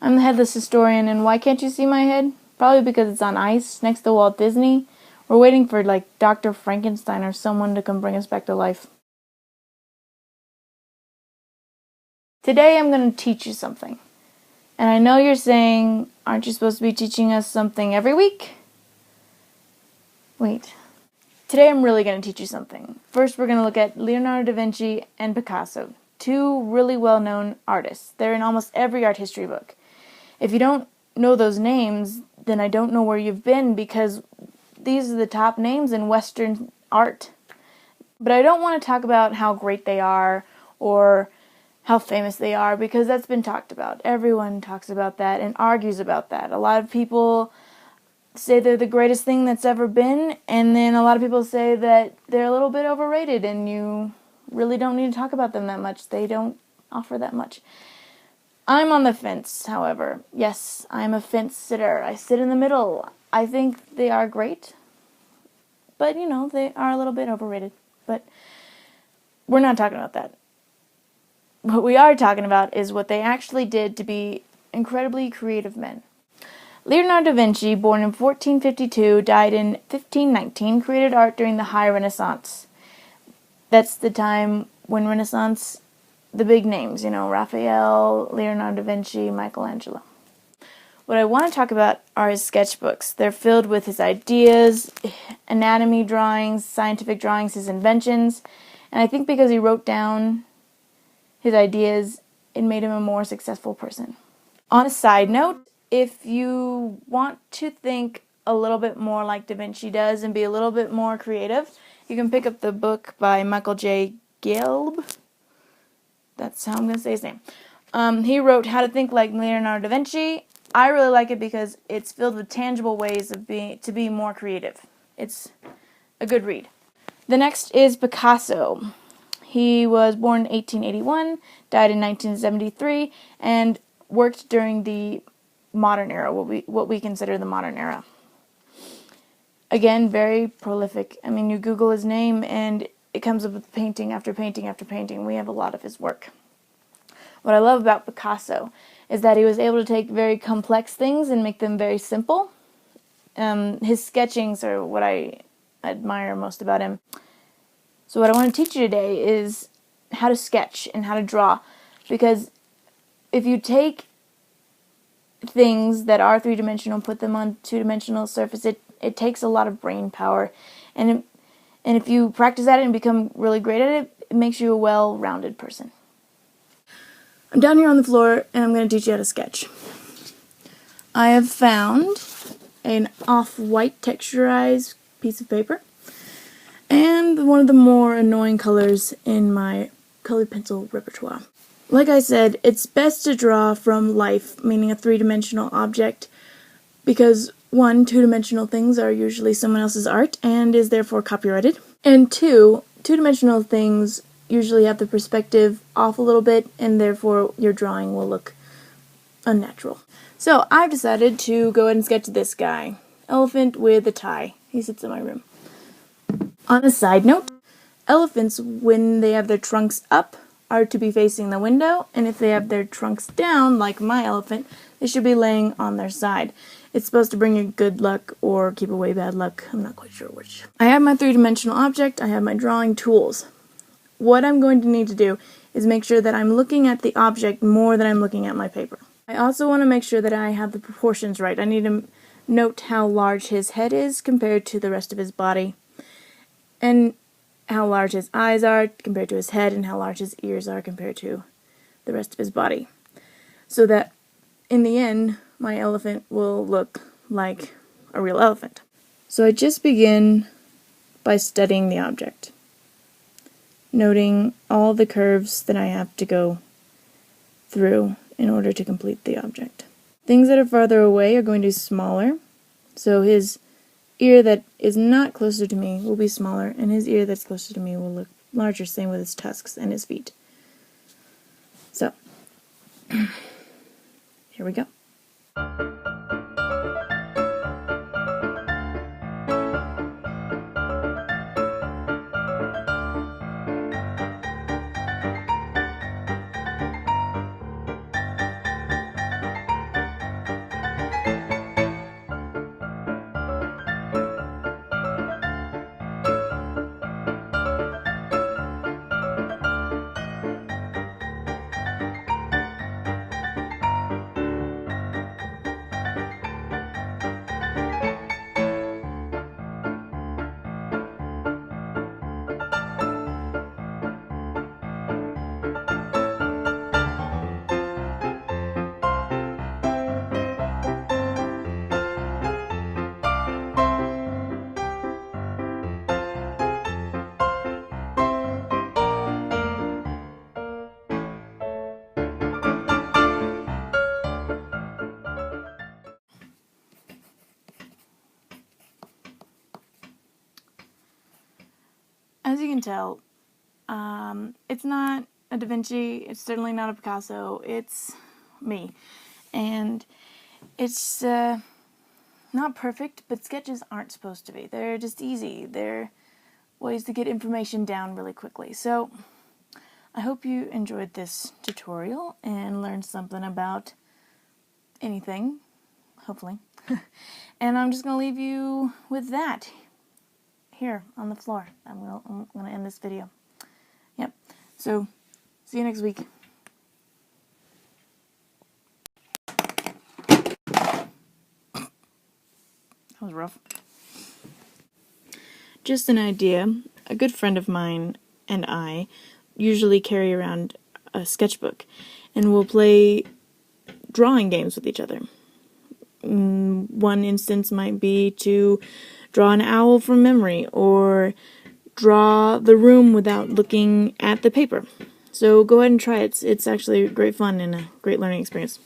I'm the headless historian, and why can't you see my head? Probably because it's on ice next to Walt Disney. We're waiting for, Dr. Frankenstein or someone to come bring us back to life. Today I'm going to teach you something. And I know you're saying, aren't you supposed to be teaching us something every week? Wait. Today I'm really going to teach you something. First, we're going to look at Leonardo da Vinci and Picasso, two really well-known artists. They're in almost every art history book. If you don't know those names, then I don't know where you've been, because these are the top names in Western art. But I don't want to talk about how great they are or how famous they are, because that's been talked about. Everyone talks about that and argues about that. A lot of people say they're the greatest thing that's ever been, and then a lot of people say that they're a little bit overrated and you really don't need to talk about them that much. They don't offer that much. I'm on the fence, however. Yes, I'm a fence sitter. I sit in the middle. I think they are great, but they are a little bit overrated. But we're not talking about that. What we are talking about is what they actually did to be incredibly creative men. Leonardo da Vinci, born in 1452, died in 1519, created art during the High Renaissance. That's the time when Renaissance, the big names, Raphael, Leonardo da Vinci, Michelangelo. What I want to talk about are his sketchbooks. They're filled with his ideas, anatomy drawings, scientific drawings, his inventions, and I think because he wrote down his ideas, it made him a more successful person. On a side note, if you want to think a little bit more like Da Vinci does and be a little bit more creative, you can pick up the book by Michael J. Gelb. That's how I'm going to say his name. He wrote How to Think Like Leonardo da Vinci. I really like it because it's filled with tangible ways to be more creative. It's a good read. The next is Picasso. He was born in 1881, died in 1973, and worked during the modern era, what we consider the modern era. Again, very prolific. I mean, you Google his name and it comes up with painting after painting after painting. We have a lot of his work. What I love about Picasso is that he was able to take very complex things and make them very simple. His sketchings are what I admire most about him. So what I want to teach you today is how to sketch and how to draw, because if you take things that are three-dimensional, put them on two-dimensional surface, it takes a lot of brain power, and if you practice at it and become really great at it, it makes you a well-rounded person. I'm down here on the floor and I'm going to teach you how to sketch. I have found an off-white texturized piece of paper and one of the more annoying colors in my colored pencil repertoire. Like I said, it's best to draw from life, meaning a three-dimensional object, because 1, two-dimensional things are usually someone else's art and is therefore copyrighted, and 2, two-dimensional things usually have the perspective off a little bit, and therefore your drawing will look unnatural. So I've decided to go ahead and sketch this guy. Elephant with a tie. He sits in my room. On a side note, elephants, when they have their trunks up, are to be facing the window, and if they have their trunks down, like my elephant, they should be laying on their side. It's supposed to bring you good luck or keep away bad luck. I'm not quite sure which. I have my three-dimensional object. I have my drawing tools. What I'm going to need to do is make sure that I'm looking at the object more than I'm looking at my paper. I also want to make sure that I have the proportions right. I need to note how large his head is compared to the rest of his body, and how large his eyes are compared to his head, and how large his ears are compared to the rest of his body. So that, in the end, my elephant will look like a real elephant. So I just begin by studying the object, noting all the curves that I have to go through in order to complete the object. Things that are farther away are going to be smaller, so his ear that is not closer to me will be smaller, and his ear that's closer to me will look larger, same with his tusks and his feet. So, here we go. as you can tell, it's not a Da Vinci, it's certainly not a Picasso, it's me. And it's not perfect, but sketches aren't supposed to be. They're just easy. They're ways to get information down really quickly. So I hope you enjoyed this tutorial and learned something about anything, hopefully. And I'm just going to leave you with that here on the floor. I'm going to end this video. Yep. So, see you next week. That was rough. Just an idea. A good friend of mine and I usually carry around a sketchbook, and we'll play drawing games with each other. One instance might be to draw an owl from memory, or draw the room without looking at the paper. So go ahead and try it. It's actually great fun and a great learning experience.